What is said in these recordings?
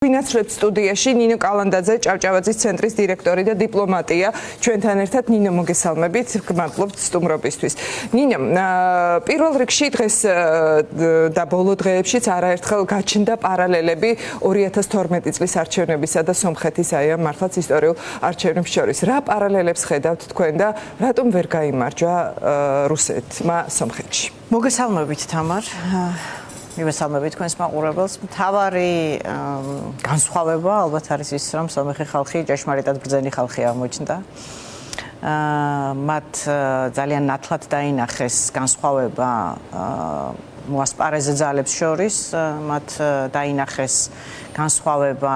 ვინაცვლებს სტუდიაში ნინო კალანდაძე, ჭავჭავაძის ცენტრის დირექტორი და დიპლომატია. ჩვენთან ერთად ნინო მოგესალმებით, გმადლობთ სტუმრობისთვის. ნინო, პირველ რიგში დღეს და ბოლო დღეებშიც არაერთხელ გაჩნდა პარალელები 2012 წლის არჩევნებისა და სომხეთის აი ამ მართლაც ისტორიულ არჩევნებს შორის. რა პარალელებს ხედავთ თქვენ და რატომ ვერ გაიმარჯვა რუსეთმა სომხეთში? მოგესალმებით თამარ. მივესალმებით თქვენს მაყურებელს. მთავარი განსხვავება ალბათ არის ის, რომ სომეხი ხალხი ჭეშმარიტად ბრძენი ხალხი აღმოჩნდა. მათ ძალიან ნათლად დაინახეს განსხვავება მოასპარეზე ძალებს შორის, მათ დაინახეს განსხვავება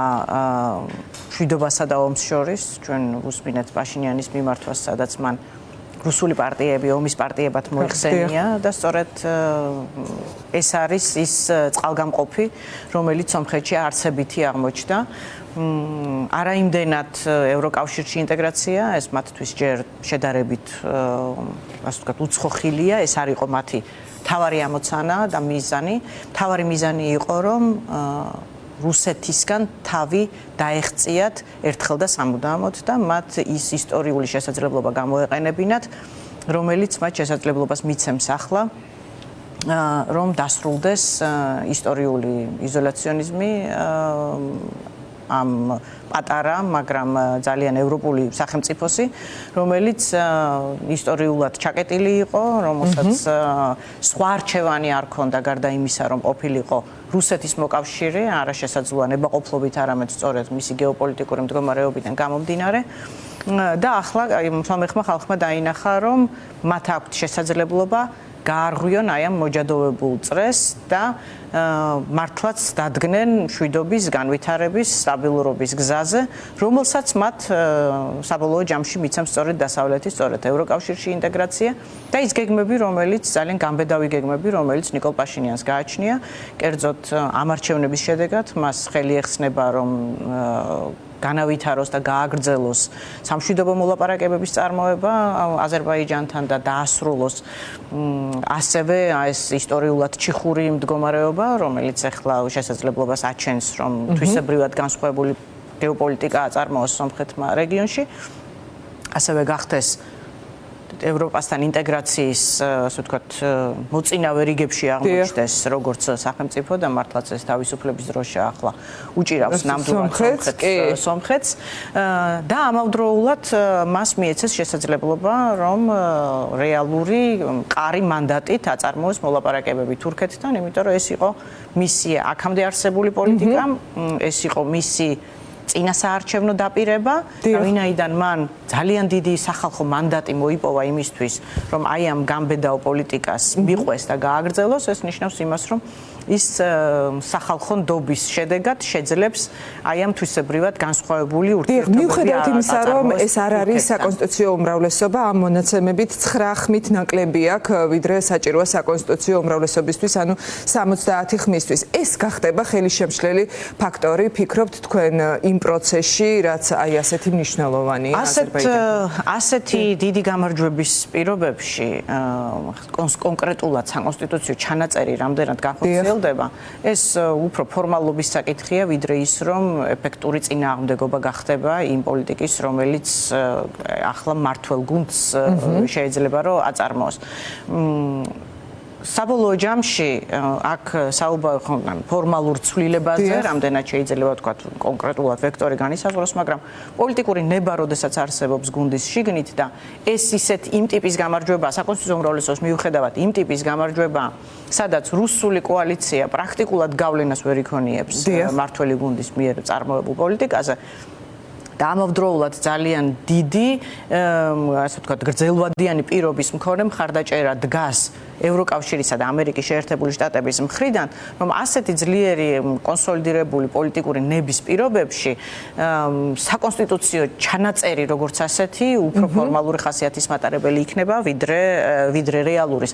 მშვიდობასა და ომს შორის. ჩვენ ვუსმინეთ პაშინიანის მიმართვას, სადაც მან რუსული პარტიები ომის პარტიებად მოიხსენია და სწორედ ეს არის ის წყალგამყოფი, რომელიც სომხეთში არცებითი აღმოჩნდა. არაიმდენად ევროკავშირში ინტეგრაცია, ეს მათთვის ჯერ შედარებით ასე ვთქვათ, უცხოხილია, ეს არ იყო მათი მთავარი ამოცანა და მიზანი. მთავარი მიზანი იყო, რომ რუსეთისგან თავი დაეღწიათ ერთხელ და სამუდამოდ და მათ ის ისტორიული შესაძლებლობა გამოეყენებინათ, რომელიც მათ შესაძლებლობას მიცემს ახლა, რომ დასრულდეს ისტორიული იზოლაციონიზმი ამ პატარა, მაგრამ ძალიან ევროპული სახელმწიფოსი, რომელიც ისტორიულად ჩაკეტილი იყო, რომელსაც სხვა არჩევანი არ ქონდა გარდა იმისა, რომ ყოფილიყო რუსეთის მოკავშირე, არა შესაძლოა ნებაყოფლობით, არამედ სწორედ მისი გეოპოლიტიკური მდგომარეობიდან გამომდინარე. და ახლა სომეხმა ხალხმა დაინახა, რომ მათ აქვთ შესაძლებლობა გაარღვიონ აი ამ მოჯადოვებულ წრეს და მართლაც დადგნენ მშვიდობის, განვითარების, სტაბილურობის გზაზე, რომელსაც მათ საბოლოო ჯამში მიცემს სწორედ დასავლეთის, სწორედ ევროკავშირში ინტეგრაცია და ის გეგმები, რომელიც ძალიან გამბედავი გეგმები, რომელიც ნიკოლ პაშინიანს გააჩნია, კერძოდ ამ არჩევნების შედეგად მას ხელი ეხსნება, რომ განავითაროს და გააგრძელოს სამშვიდობო მოლაპარაკებების წარმოება აზერბაიჯანთან და დაასრულოს ასევე ეს ისტორიულად ჩიხური მდგომარეობა, რომელიც ახლა შესაძლებლობას აჩენს, რომ თვისებრივად განსხვავებული გეოპოლიტიკა აწარმოოს სომხეთმა რეგიონში. ასევე გახდეს ევროპასთან ინტეგრაციის, ასე ვთქვათ, მოწინავე რიგებში აღმოჩნდეს როგორც სახელმწიფო და მართლაც ეს თავისუფლების დროშა ახლა უჭირავს ნამდვილად სომხეთს და ამავდროულად მას მიეცეს შესაძლებლობა, რომ რეალური მყარი მანდატით აწარმოოს მოლაპარაკებები თურქეთთან, იმიტომ რომ ეს იყო მისი აქამდე არსებული პოლიტიკა, ეს იყო მისი წინასაარჩევნო დაპირება, ვინაიდან მან ძალიან დიდი სახალხო მანდატი მოიპოვა იმისთვის, რომ აი ამ გამბედაო პოლიტიკას მიყვეს და გააგრძელოს, ეს ნიშნავს იმას, რომ ის სახალხო ნდობის შედეგად შეძლებს აი ამ თვისებრივად განსხვავებული ურთიერთობები. მიუხედავად იმისა, რომ ეს არ არის საკონსტიტუციო უმრავლესობა, ამ მონაცემებით 9 ხმით ნაკლები აქვს, ვიდრე საჭიროა საკონსტიტუციო უმრავლესობისთვის, ანუ 70 ხმისთვის. ეს გახდება ხელისშემშლელი ფაქტორი, ფიქრობთ თქვენ იმ პროცესში, რაც აი ასეთი მნიშვნელოვანია აზერბაიჯანში. ასეთი დიდი გამარჯვების პირობებში კონკრეტულად საკონსტიტუციო ჩანაწერი რამდენად განხორციელდება, ეს უფრო ფორმალობის საკითხია, ვიდრე ის, რომ ეფექტური წინააღმდეგობა გახდება იმ პოლიტიკის, რომელიც ახლა მმართველ გუნდს შეიძლება რომ აწარმოოს. საბოლოო ჯამში აქ საუბარი ფორმალურ ცვლილებაზე, რამდენად შეიძლება ვთქვათ, კონკრეტულად ვექტორი განისაზღვროს, მაგრამ პოლიტიკური ნება, როდესაც არსებობს გუნდის შიგნით და ეს ისეთ იმ ტიპის გამარჯვება, საკონსტიტუციო უმრავლესობის მიუხედავად იმ ტიპის გამარჯვება, სადაც რუსული კოალიცია პრაქტიკულად გავლენას ვერ იქონიებს მმართველი გუნდის მიერ წარმოებულ პოლიტიკაზე. და ამავდროულად ძალიან დიდი, ასე ვთქვათ, გრძელვადიანი პირობის მქონე მხარდაჭერა დგას ევროკავშირისა და ამერიკის შეერთებული შტატების მხრიდან, რომ ასეთი ძლიერი კონსოლიდირებული პოლიტიკური ნების პირობებში საკონსტიტუციო ჩანაწერი როგორც ასეთი უფრო ფორმალური ხასიათის მატარებელი იქნება, ვიდრე რეალურის.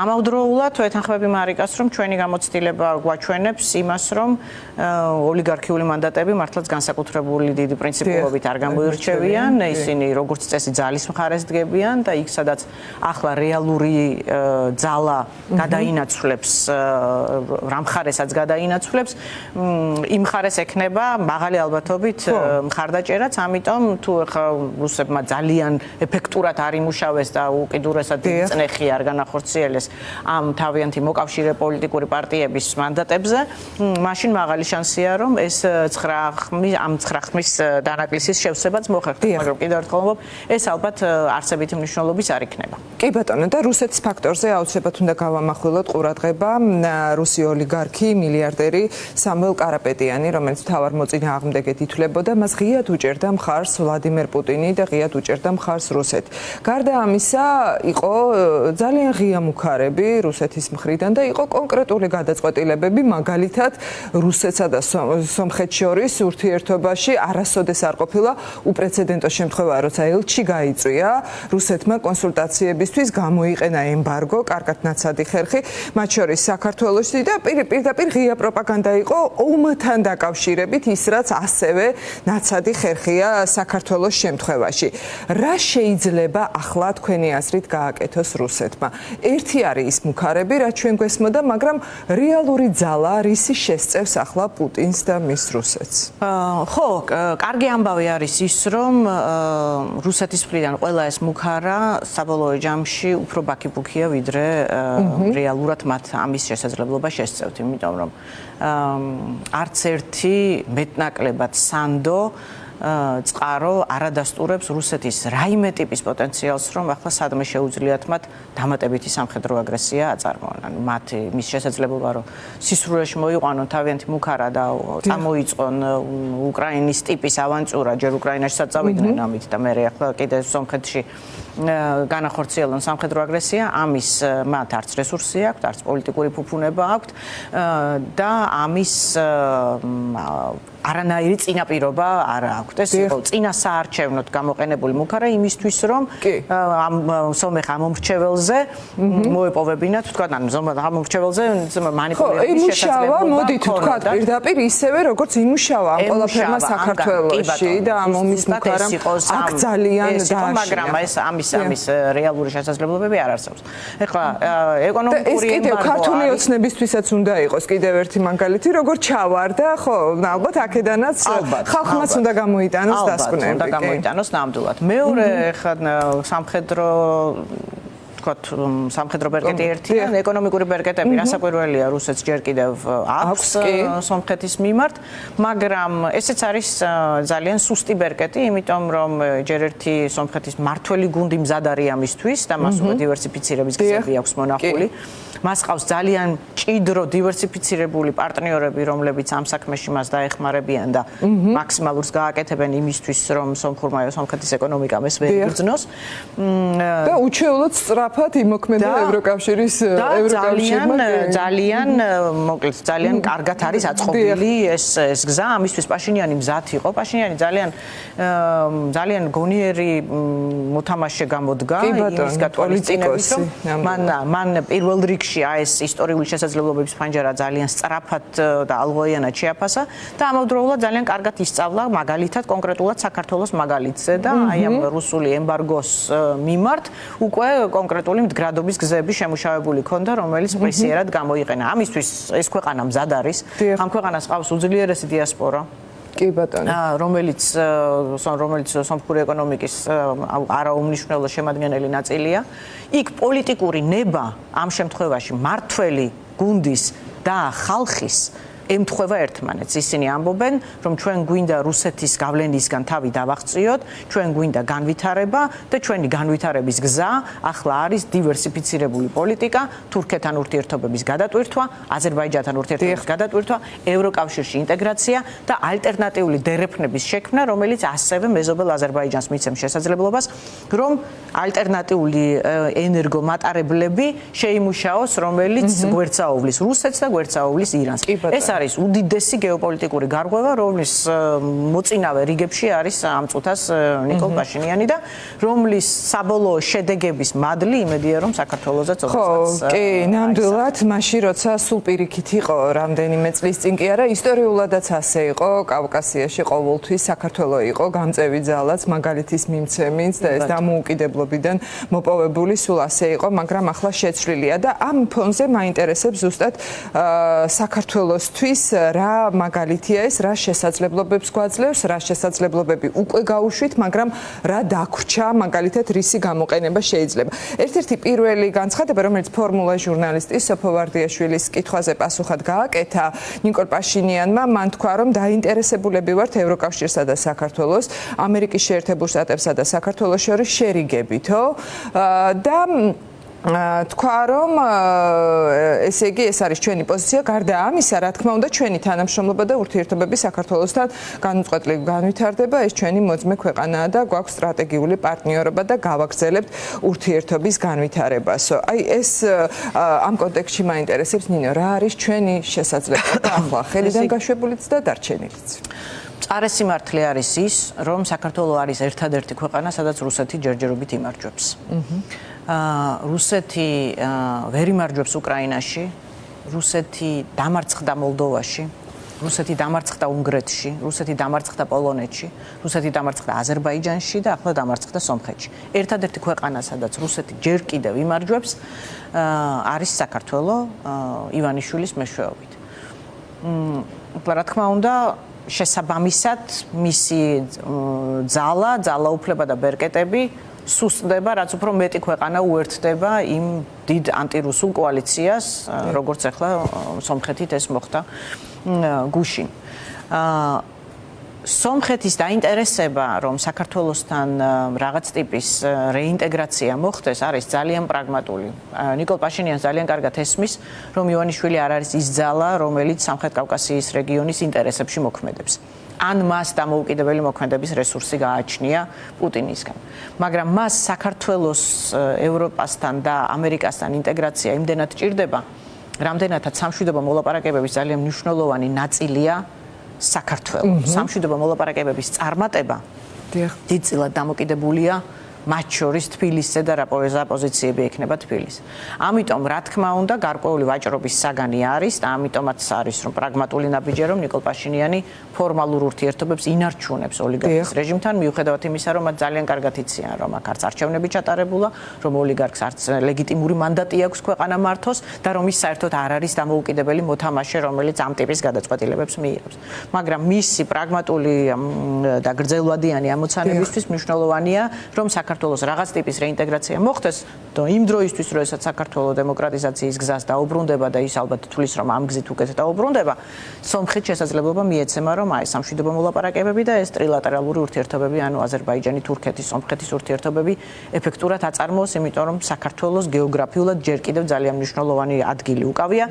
ამავდროულად ეთანხმები მარიკას, რომ ჩვენი გამოცდილება გვაჩვენებს იმას, რომ ოლიგარქიული მანდატები მართლაც განსაკუთრებული დიდი პრინციპულობით არ გამოირჩევიან, ისინი როგორც წესი ძალის მხარეს დგებიან და იქ სადაც ახლა რეალური ძალა გადაინაცვლებს რა მხარესაც გადაინაცვლებს იმ მხარეს ექნება მაღალი ალბათობით მხარდაჭერაც, ამიტომ თუ ხა რუსებმა ძალიან ეფექტურად არ იმუშავეს და უკიდურესად წნეხი არ განახორციელეს ამ თავიანთი მოკავშირე პოლიტიკური პარტიების მანდატებზე, მაშინ მაღალი შანსია რომ ეს 9 ხმის დანაკლისის შევსებაც მოხერხდეს, მაგრამ კიდევ ერთხელ ვამბობ, ეს ალბათ არსებითი მნიშვნელობის არ იქნება. კი ბატონო, და რუსეთის ფაქტორზე აუცილებლად უნდა გავამახვილოთ ყურადღება რუსი ოლიგარქი, მილიარდერი სამველ კარაპეტიანი, რომელიც მთავარ მოწინააღმდეგედ ითვლებოდა, მას ღიად უჭერდა მხარს ვლადიმერ პუტინი და ღიად უჭერდა მხარს რუსეთი. გარდა ამისა, იყო ძალიან ღია მუქარები რუსეთის მხრიდან და იყო კონკრეტული გადაწყვეტილებები, მაგალითად, რუსეთსა და სომხეთს შორის ურთიერთობაში არასოდეს არ ყოფილა უპრეცედენტო შემთხვევა, როცა ელჩი გაიწვია რუსეთმა კონსულტაციებისთვის, გამოიყენა ემბარგო, კარგად ნაცადი ხერხი, მათ შორის საქართველოში და პირდაპირ ღია პროპაგანდა იყო ომთან დაკავშირებით, ის რაც ასევე ნაცადი ხერხია საქართველოს შემთხვევაში. რა შეიძლება ახლა თქვენი აზრით გააკეთოს რუსეთმა? ერთი არის ის მუქარები, რაც ჩვენ გვესმოდა, მაგრამ რეალური ძალა რისი შესწევს ახლა პუტინს და მის რუსეთს? ხო, კარგი ამბავი არის ის, რომ რუსეთის მხრიდან ყველა ეს მუქარა საბოლოო ჯამში უფრო ბაქიფუქია, ვიდრე რეალურად მათ ამის შესაძლებლობა შესწევთ, იმიტომ რომ არც ერთი მეტნაკლებად სანდო წყარო არადასტურებს რუსეთის რაიმე ტიპის პოტენციალს, რომ ახლა სადმე შეუძლიათ მათ დამატებითი სამხედრო აგრესია აწარმოონ. მათ მის შესაძლებლობა, რომ სისრულეში მოიყვანონ თავიანთი მუქარა და წამოიწყონ უკრაინის ტიპის ავანტურა, ჯერ უკრაინაშიაც წავიდნენ ამით და მე ახლა კიდე სომხეთში განახორციელონ სამხედრო აგრესია, ამის მათ არც რესურსი აქვთ, არც პოლიტიკური ფუფუნება აქვთ და ამის არანაირი წინაპირობა არ აქვთ. ეს იყო წინასაარჩევნოდ გამოყენებული მუქარა იმისთვის, რომ ამ სომეხ ამომრჩეველზე მოეპოვებინათ, თქვა, ანუ ამომრჩეველზე მანიპულირების შესაძლებლობა. მოდით თქვა პირდაპირ ისევე, როგორც იმუშავა ამ ყველაფერმა საქართველოში და ამ ომის მუქარამ აქ ძალიან დააშინა. მაგრამ ამის რეალური შესაძლებლობები არ არსებობს. ეხლა ეკონომიკური ეს კიდევ ქართული ოცნებისთვისაც უნდა იყოს კიდევ ერთი მაგალითი, როგორც ჩავარდა, ხო, ალბათ აქედანაც ხალხმაც უნდა გამოიტანოს დასკვნები. უნდა გამოიტანოს ნამდვილად. მეორე ხა სამხედრო სამხედრო ბერკეტი ერთია, ეკონომიკური ბერკეტები რასაკვირველია რუსეთს ჯერ კიდევ აქვს სომხეთის მიმართ, მაგრამ ესეც არის ძალიან სუსტი ბერკეტი, იმიტომ რომ ჯერ ერთი სომხეთის მართველი გუნდი მზად არის ამისთვის და მას უკვე დივერსიფიცირების გზები აქვს მონახული. მას ყავს ძალიან მჭიდრო დივერსიფიცირებული პარტნიორები, რომლებიც ამ საქმეში მას დაეხმარებიან და მაქსიმალურს გააკეთებენ იმისთვის, რომ სომხეთის ეკონომიკამ ეს ვერ იგრძნოს. და უჩვეულოდ სწრაფად იმოქმედა ევროკავშირის ძალიან კარგად არის აწყობილი ეს გზა, ამისთვის პაშინიანი მზად იყო. პაშინიანი ძალიან გონიერი მოთამაშე გამოდგა იმის გათვალისწინებით, რომ მან პირველ რიგში ეს ისტორიული შესაძლებლობების ფანჯარა ძალიან სწრაფად და ალღოიანად შეაფასა და ამავდროულად ძალიან კარგად ისწავლა მაგალითად კონკრეტულად საქართველოს მაგალითზე და აი ამ რუსული ემბარგოს მიმართ უკვე კონკრეტული მდგრადობის გზები შემუშავებული ქონდა, რომელიც პრესიერად გამოიყენა. ამისთვის ეს ქვეყანა მზად არის. ამ ქვეყანას ყავს უძლიერესი დიასპორა. კი ბატონო. რომელიც სომხური ეკონომიკის არაუმნიშვნელო შემადგენელი ნაწილია. იქ პოლიტიკური ნება ამ შემთხვევაში მართველი გუნდის და ხალხის ემთხვევა ერთმანეთს. ისინი ამბობენ, რომ ჩვენ გვინდა რუსეთის გავლენისგან თავი დავაღწიოთ, ჩვენ გვინდა განვითარება და ჩვენი განვითარების გზა ახლა არის დივერსიფიცირებული პოლიტიკა, თურქეთთან ურთიერთობების გადატვირთვა, აზერბაიჯანთან ურთიერთობების გადატვირთვა, ევროკავშირში ინტეგრაცია და ალტერნატიული დერეფნების შექმნა, რომელიც ასევე მეზობელ აზერბაიჯანს მიცემს შესაძლებლობას, რომ ალტერნატიული ენერგომატარებლები შეიმუშაოს, რომელიც გვერდსაუვლის რუსეთს და გვერდსაუვლის ირანს. ეს არის უდიდესი გეოპოლიტიკური გარღვევა, რომლის მოწინავე რიგებში არის ამ წუთას ნიკოლ პაშინიანი და რომლის საბოლოო შედეგების მადლი იმედია რომ საქართველოსაც ხო, კი, ნამდვილად, მაშინ როცა სულ პირიქით იყო რამდენიმე წლის წინ კი არა, ისტორიულადაც ასე იყო, კავკასიაში ყოველთვის საქართველო იყო გამწევი ძალაც, მაგალითის მიმცემიც და ეს დამოუკიდებლობიდან მოპოვებული სულ ასე იყო, მაგრამ ახლა შეცვლილია და ამ ფონზე მაინტერესებს ზუსტად საქართველოსთვის რა მაგალითია ეს, რა შესაძლებლობებს გვაძლევს, რა შესაძლებლობები უკვე გაუშვით, მაგრამ რა დაგვრჩა, მაგალითად რისი გამოყენება შეიძლება. ერთ-ერთი პირველი განცხადება, რომელიც ფორმულა ჟურნალისტის სოფო ვარდიაშვილის კითხვაზე პასუხად გააკეთა ნიკოლ პაშინიანმა, მან თქვა, რომ დაინტერესებულები ვართ ევროკავშირსა და საქართველოს, ამერიკის შეერთებულ შტატებსა და საქართველოს შორის შერიგებითო და თქვა რომ ესე იგი ეს არის ჩვენი პოზიცია, გარდა ამისა, რა თქმა უნდა, ჩვენი თანამშრომლობა და ურთიერთობები საქართველოსთან განუწყვეტლივ განვითარდება, ეს ჩვენი მოძმე ქვეყანაა და გვაქვს სტრატეგიული პარტნიორობა და გავაგრძელებთ ურთიერთობის განვითარებასო. აი ეს ამ კონტექსტში მაინტერესებს ნინო, რა არის ჩვენი შესაძლებლობა ახლა ხელიდან გაშვებულიც და დარჩენილიც. წარესიმართლე არის ის, რომ საქართველო არის ერთადერთი ქვეყანა, სადაც რუსეთი ჯერჯერობით იმარჯვებს. რუსეთი ვერ იმარჯვებს უკრაინაში, რუსეთი დამარცხდა მოლდოვაში, რუსეთი დამარცხდა უნგრეთში, რუსეთი დამარცხდა პოლონეთში, რუსეთი დამარცხდა აზერბაიჯანში და ახლა დამარცხდა სომხეთში. ერთადერთი ქვეყანა, სადაც რუსეთი ჯერ კიდევ იმარჯვებს, არის საქართველო ივანიშვილის მეშვეობით. რა თქმა უნდა, შესაბამისად მისი ძალაუფლება და ბერკეტები სუსტდება, რაც უფრო მეტი ქვეყანა უერთდება იმ დიდ ანტირუსულ კოალიციას, როგორც ახლა სომხეთით ეს მოხდა გუშინ. სომხეთის დაინტერესება, რომ საქართველოსთან რაღაც ტიპის რეინტეგრაცია მოხდეს, არის ძალიან პრაგმატული. ნიკოლ პაშინიანს ძალიან კარგად ესმის, რომ ივანიშვილი არ არის ის ძალა, რომელიც სამხრეთ კავკასიის რეგიონის ინტერესებში მოქმედებს. ან მას დამოუკიდებელი მოქმედების რესურსი გააჩნია პუტინისგან. მაგრამ მას საქართველოს ევროპასთან და ამერიკასთან ინტეგრაცია იმდენად ჭირდება, რამდენადაც სამშვიდობო მოლაპარაკებების ძალიან მნიშვნელოვანი ნაწილია საქართველო. სამშვიდობო მოლაპარაკებების წარმატება დიდწილად დამოკიდებულია მათ შორის თბილისზე და რა პოზიციები ექნება თბილისს. ამიტომ რა თქმა უნდა გარკვეული ვაჭრობის საგანი არის და ამიტომაც არის რომ პრაგმატული ნაბიჯია რომ ნიკოლ პაშინიანი ფორმალურ ურთიერთობებს ინარჩუნებს ოლიგარქის რეჟიმთან მიუხედავად იმისა რომ მათ ძალიან კარგად იციან რომ აქ არც არჩევნები ჩატარებულა, რომ ოლიგარქს არც ლეგიტიმური მანდატი აქვს ქვეყანა მართოს და რომ ის საერთოდ არ არის დამოუკიდებელი მოთამაშე რომელიც ამ ტიპის გადაწყვეტილებებს მიიღებს. მაგრამ მისი პრაგმატული და გრძელვადიანი ამოცანებისთვის მნიშვნელოვანია რომ საქართველოს რაღაც ტიპის რეინტეგრაცია მოხდეს და იმ დროისთვის, როდესაც საქართველოს დემოკრატიზაციის გზას დაუბრუნდება და ის ალბათ თulis რომ ამ გზით უკეთ დაუბრუნდება, სომხეთს შესაძლებლობა მიეცემა რომ აი სამშვიდობო მოლაპარაკებები და ეს ტრილატერალური ურთიერთობები, ანუ აზერბაიჯანი, თურქეთის, სომხეთის ურთიერთობები ეფექტურად აწარმოოს, იმიტომ რომ საქართველოს გეოგრაფიულად ჯერ კიდევ ძალიან მნიშვნელოვანი ადგილი უკავია.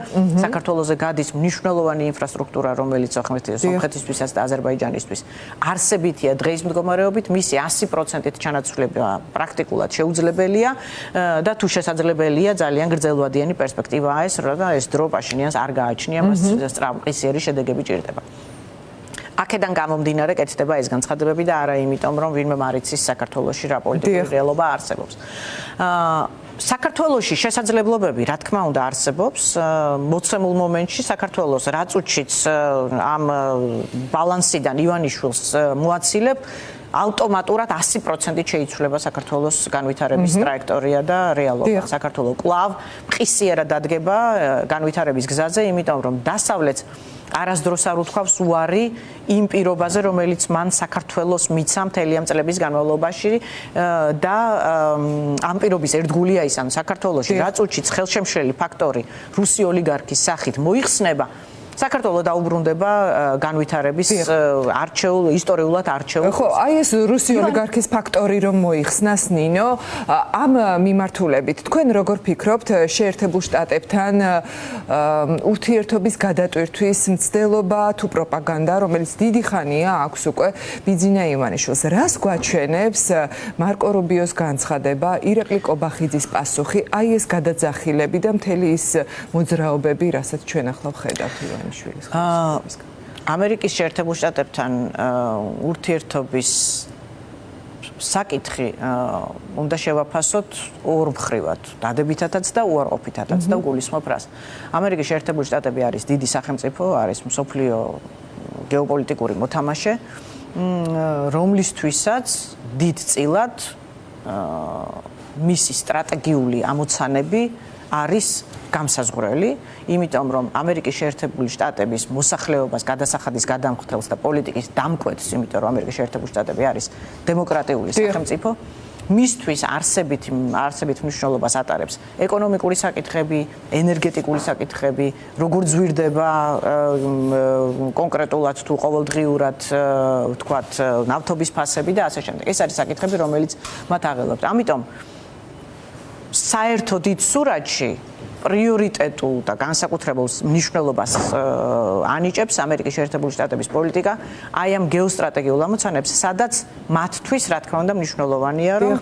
საქართველოზე გადის მნიშვნელოვანი ინფრასტრუქტურა, რომელიც სომხეთისთვისაც და აზერბაიჯანისთვის არსებითია დღის მდგომარეობით, მისი 100%-ით ჩანაცვლება პრაქტიკულად შეუძლებელია და თუ შესაძლებელია ძალიან გრძელვადიანი პერსპექტივაა ეს, რომ ეს დრო პაშინიანს არ გააჩნია, მას სწრაფმყისიერი შედეგები ჭირდება. აქედან გამომდინარე კეთდება ეს განცხადებები და არა იმიტომ, რომ ვინმე მარიცის საქართველოში რა პოლიტიკური რეალობა არსებობს. საქართველოში შესაძლებლობები, რა თქმა უნდა, არსებობს. მოცემულ მომენტში საქართველოს რა წუთშიც ამ ბალანსიდან ივანიშვილს მოაცილებ ავტომატურად 100%-ით შეიცვლება საქართველოს განვითარების ტრაექტორია და რეალობა. საქართველო კვლავ მყისიერად დადგება განვითარების გზაზე, იმიტომ რომ დასავლეთს არასდროს არ უთქვავს უარი იმ პირობაზე, რომელიც მან საქართველოს მიცა მთელი ამ წლების განმავლობაში და ამ პირობის ერთგულია ის, ანუ საქართველოში რა წუთშიც ხელშემშლელი ფაქტორი რუსი ოლიგარქის სახით მოიხსნება, საქართველოს დაუბრუნდება განვითარების ისტორიულად არჩეულ. ხო, აი ეს რუსი ოლიგარქის ფაქტორი რომ მოიხსნას ნინო, ამ მიმართულებით თქვენ როგორ ფიქრობთ შეერთებულ შტატებთან ურთიერთობის გადატვირთვის მცდელობა თუ პროპაგანდა, რომელიც დიდი ხანია აქვს უკვე ბიძინა ივანიშვილს. რას გვაჩვენებს მარკო რუბიოს განცხადება, ირაკლი კობახიძის პასუხი, აი ეს გადაძახილები და მთელი ის მოძრაობები, რასაც ჩვენ ახლა ვხედავთ. ივანიშვილის ამერიკის შეერთებულ შტატებთან ურთიერთობის საკითხი უნდა შევაფასოთ ორ მხრივად, დადებითადაც და უარყოფითადაც და გულისხმობ რას. ამერიკის შეერთებული შტატები არის დიდი სახელმწიფო, არის მსოფლიო გეოპოლიტიკური მოთამაშე, რომლისთვისაც დიდწილად მისი სტრატეგიული ამოცანები არის გამსაზღვრელი, იმიტომ რომ ამერიკის შეერთებული შტატების მოსახლეობას გადასახადის გადამხდელს და პოლიტიკის დამკვეთს, იმიტომ რომ ამერიკის შეერთებული შტატები არის დემოკრატიული სახელმწიფო, მისთვის არსებით მნიშვნელობას ატარებს ეკონომიკური საკითხები, ენერგეტიკული საკითხები, როგორ ზვირდება კონკრეტულად თუ ყოველდღიურად ვთქვათ ნავთობის ფასები და ასე შემდეგ. ეს არის საკითხები, რომელიც მათ აღელვებთ. ამიტომ საერთო დიდ სურათში პრიორიტეტულ და განსაკუთრებულ მნიშვნელობას ანიჭებს ამერიკის შეერთებული შტატების პოლიტიკა აი ამ გეოსტრატეგიულ ამოცანებს, სადაც მათთვის, რა თქმა უნდა, მნიშვნელოვანია, რომ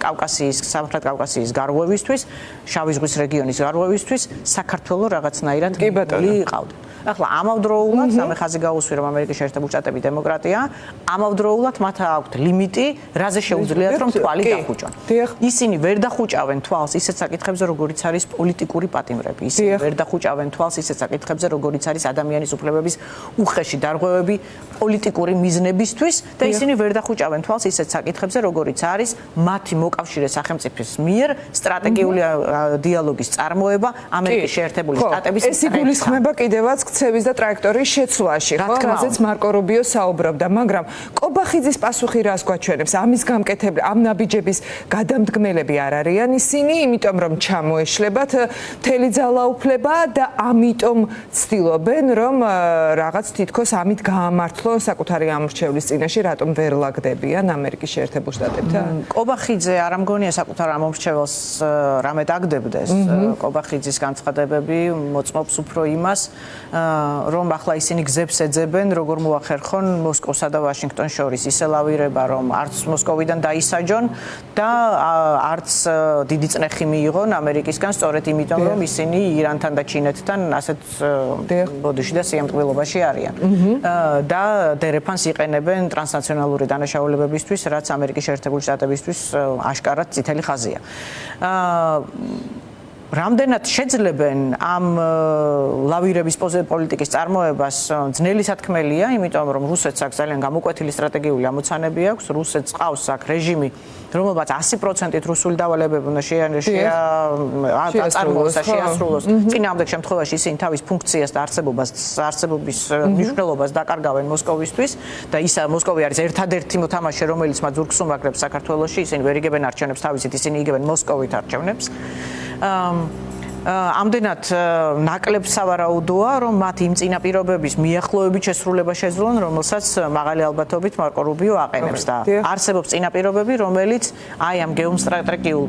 სამხრეთ კავკასიის გარღვევისთვის, შავი ზღვის რეგიონის გარღვევისთვის საქართველო რაღაცნაირად იყავდა. ახლა ამავდროულად, სამე ხაზი გაუსვი, რომ ამერიკის შეერთებული შტატები დემოკრატია, ამავდროულად მათ აქვთ ლიმიტი, რაზე შეუძლიათ რომ თვალი დახუჭონ. ისინი ვერ დახუჭავენ თვალს ისეთ საკითხებზე, როგორიც არის პოლიტიკური პატიმრები. ისინი ვერ დახუჭავენ თვალს ისეთ საკითხებზე, როგორიც არის ადამიანის უფლებების უხეში დარღვევები პოლიტიკური მიზნებისთვის და ისინი ვერ დახუჭავენ თვალს ისეთ საკითხებზე, როგორიც არის მათი მოკავშირე სახელმწიფოს მიერ სტრატეგიული დიალოგის წარმოება ამერიკის შეერთებული შტატების ეს იგულისხმება კიდევაც ქცევის და ტრაექტორიის შეცვლაში, ხო? რაზეც მარკო რუბიო საუბრობდა, მაგრამ კობახიძის პასუხი რას გვაჩვენებს? ამის გამკეთებლები, ამ ნაბიჯების გადამდგმელები არ არიან ისინი, იმიტომ რომ ჩამოეშლებათ მთელი ძალაუფლება და ამიტომ ცდილობენ, რომ რაღაც თითქოს ამით გაამართლონ საკუთარი ამორჩევლის წინაშე, რატომ ვერ ლაგდებიან ამერიკის შეერთებულ შტატებთან? კობახიძე არ ამგონია საკუთარ ამორჩეველს რამე დაგდებდეს. კობახიძის განცხადებები მოწმობს უფრო იმას, რომ ახლა ისინი გზებს ეძებენ, როგორ მოახერხონ მოსკოვსა და ვაშინგტონს შორის ისე ლავირება, რომ არც მოსკოვიდან დაისაჯონ და არც დიდი წნეხი მიიღონ ამერიკისგან, სწორედ იმიტომ, რომ ისინი ირანთან და ჩინეთთან ასეთ ბოდიში და სიამტკბილობაში არიან. და დერეფანს იყენებენ ტრანსნაციონალური დანაშაულებებისთვის, რაც ამერიკის შეერთებული შტატებისთვის აშკარად წითელი ხაზია. რამდენად შეძლებენ ამ ლავირების პოლიტიკის წარმოებას ძნელი სათქმელია, იმიტომ რომ რუსეთს აქვს ძალიან გამოკვეთილი სტრატეგიული ამოცანები აქვს, რუსეთს ყავს აქ რეჟიმი, რომელმაც 100%-ით რუსული დავალებები უნდა შეასრულოს. წინააღმდეგ შემთხვევაში ისინი თავის ფუნქციას და არსებობის მნიშვნელობას დაკარგავენ მოსკოვისთვის და ისა მოსკოვი არის ერთადერთი მოთამაშე, რომელიც მათ ზურგს უმაგრებს საქართველოში, ისინი ვერ იგებენ არჩევნებს თავისით, ისინი იგებენ მოსკოვით არჩევნებს. ამდენად ნაკლებ სავარაუდოა, რომ მათ იმ წინაპირობების მიახლოებით შესრულება შეძლონ, რომელსაც მაღალი ალბათობით მარკო რუბიო აყენებს და არსებობს წინაპირობები, რომელიც აი ამ გეოსტრატეგიულ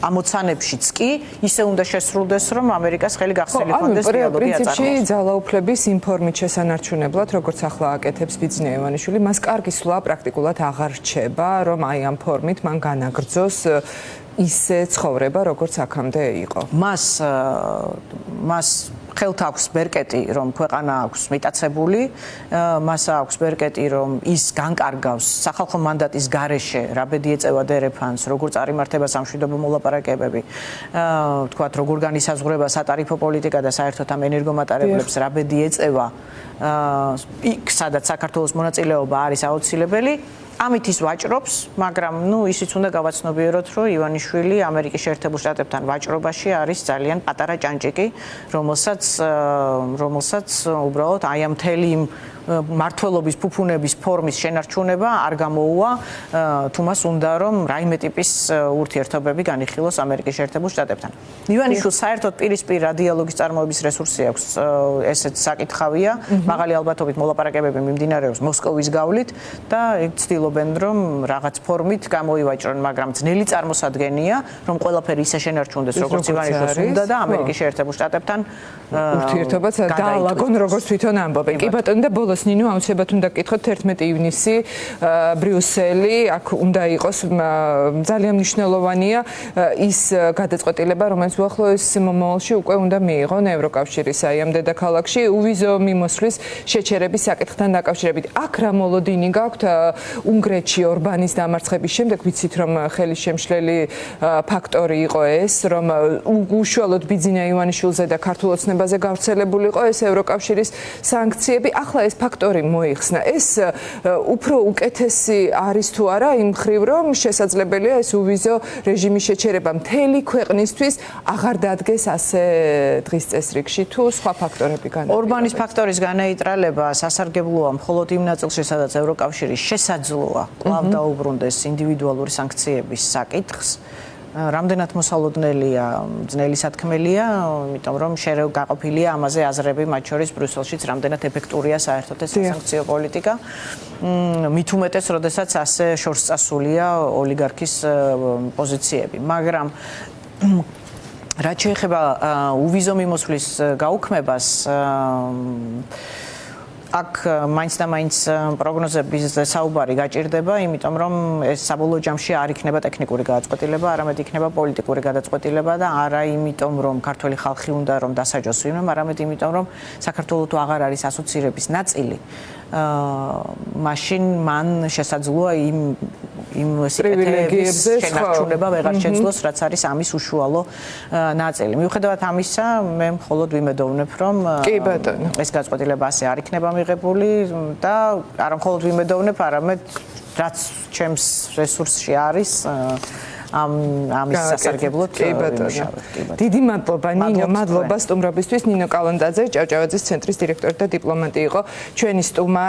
ამოცანებშიც კი ისე უნდა შესრულდეს, რომ ამერიკას ხელი გახსნილი ჰქონდეს დიალოგი აწარმოოს. პრინციპში ძალაუფლების ინფორმით შესანარჩუნებლად, როგორც ახლა აკეთებს ბიძინა ივანიშვილი, მას კარგი სვლა პრაქტიკულად აღარ რჩება, რომ აი ამ ფორმით მან განაგრძოს ისე ცხოვრება, როგორც აქამდე იყო. მას ხელთ აქვს ბერკეტი, რომ ქვეყანა აქვს მიტაცებული, მას აქვს ბერკეტი, რომ ის განკარგავს სახალხო მანდატის გარეშე, რა ბედი ეწევა დერეფანს, როგორ წარიმართება სამშვიდობო მოლაპარაკებები, თქვათ, როგორ განისაზღვრება სატარიფო პოლიტიკა და საერთოდ ამ ენერგომატარებლებს რა ბედი ეწევა, იქ სადაც საქართველოს მონაწილეობა არის აუცილებელი. ამით ის ვაჭრობს, მაგრამ ისიც უნდა გავაცნობიეროთ, რომ ივანიშვილი ამერიკის შეერთებულ შტატებთან ვაჭრობაში არის ძალიან პატარა ჭანჭიკი, რომელსაც უბრალოდ აი ამ მთელი მართლობის ფუფუნების ფორმის შენარჩუნება არ გამოუვა, თუ მას უნდა რომ რაიმე ტიპის ურთიერთობები განიხილოს ამერიკის შეერთებულ შტატებთან. ივანიშვილს საერთოდ პირისპირ დიალოგის წარმოების რესურსი აქვს, ესეც საკითხავია, მაღალი ალბათობით მოლაპარაკებები მიმდინარეობს მოსკოვის გავლით და ცდილობენ რომ რაღაც ფორმით გამოივაჭრონ, მაგრამ ძნელი წარმოსადგენია, რომ ყველაფერი ისე შენარჩუნდეს, როგორც ივანიშვილს უნდა და ამერიკის შეერთებულ შტატებთან ურთიერთობაც დაალაგონ, როგორც თვითონ ამბობენ. კი ბატონო და ბოლოს იყოს ნინო, აუცილებლად უნდა გკითხოთ 11 ივნისი ბრიუსელი, აქ უნდა იყოს ძალიან მნიშვნელოვანია ის გადაწყვეტილება, რომელიც უახლოეს მომავალში უკვე უნდა მიიღონ ევროკავშირის აი ამ დედაქალაქში უვიზო მიმოსვლის შეჩერების საკითხთან დაკავშირებით. აქ რა მოლოდინი გაქვთ უნგრეთში ორბანის დამარცხების შემდეგ, ვიცით რომ ხელის შემშლელი ფაქტორი იყო ეს, რომ უშუალოდ ბიძინა ივანიშვილზე და ქართულ ოცნებაზე გავრცელებული იყო ეს ევროკავშირის სანქციები. ახლა ეს ფაქტორი მოიხსნა. ეს უფრო უკეთესი არის თუ არა იმ ხრივ, რომ შესაძლებელია ეს უვიზო რეჟიმის შეჩერება მთელი ქვეყნისთვის აღარ დადგეს ასე დღის წესრიგში თუ სხვა ფაქტორები განავითარა. ორბანის ფაქტორის განეიტრალება სასარგებლოა მხოლოდ იმ ნაწილში, სადაც ევროკავშირი შესაძლოა კვლავ დაუბრუნდეს ინდივიდუალური სანქციების საკითხს. რამდენად მოსალოდნელია, ძნელი სათქმელია, იმიტომ რომ გაყოფილია ამაზე აზრები, მათ შორის ბრიუსელშიც რამდენად ეფექტურია საერთოდ ეს სასანქციო პოლიტიკა. მით უმეტეს, როდესაც ასე შორს წასულია ოლიგარქის პოზიციები, მაგრამ რაც შეეხება უვიზო მიმოსვლის გაუქმებას, აქ მაინც და მაინც პროგნოზების საუბარი გაჭირდება, იმიტომ რომ ეს საბოლოო ჯამში არ იქნება ტექნიკური გადაწყვეტილება, არამედ იქნება პოლიტიკური გადაწყვეტილება და არა იმიტომ რომ ქართველი ხალხი უნდა რომ დასაჯოს ვინმე, არამედ იმიტომ რომ საქართველოს თუ აღარ არის ასოცირების ნაწილი, მაშინ მან შესაძლოა იმ სიკეთეების შენარჩუნება ვეღარ შეძლოს, რაც არის ამის უშუალო ნაწილი. მიუხედავად ამისა, მე მხოლოდ ვიმედოვნებ, რომ ეს გადაწყვეტილება ასე არ იქნება მიღებული და არა მხოლოდ ვიმედოვნებ, არამედ რაც ჩემს რესურსში არის ამის სასარგებლოდ ვიმუშავებ. დიდი მადლობა ნინო, მადლობა სტუმრობისთვის. ნინო კალანდაძე, ჭავჭავაძის ცენტრის დირექტორი და დიპლომატი იყო ჩვენი სტუმარი.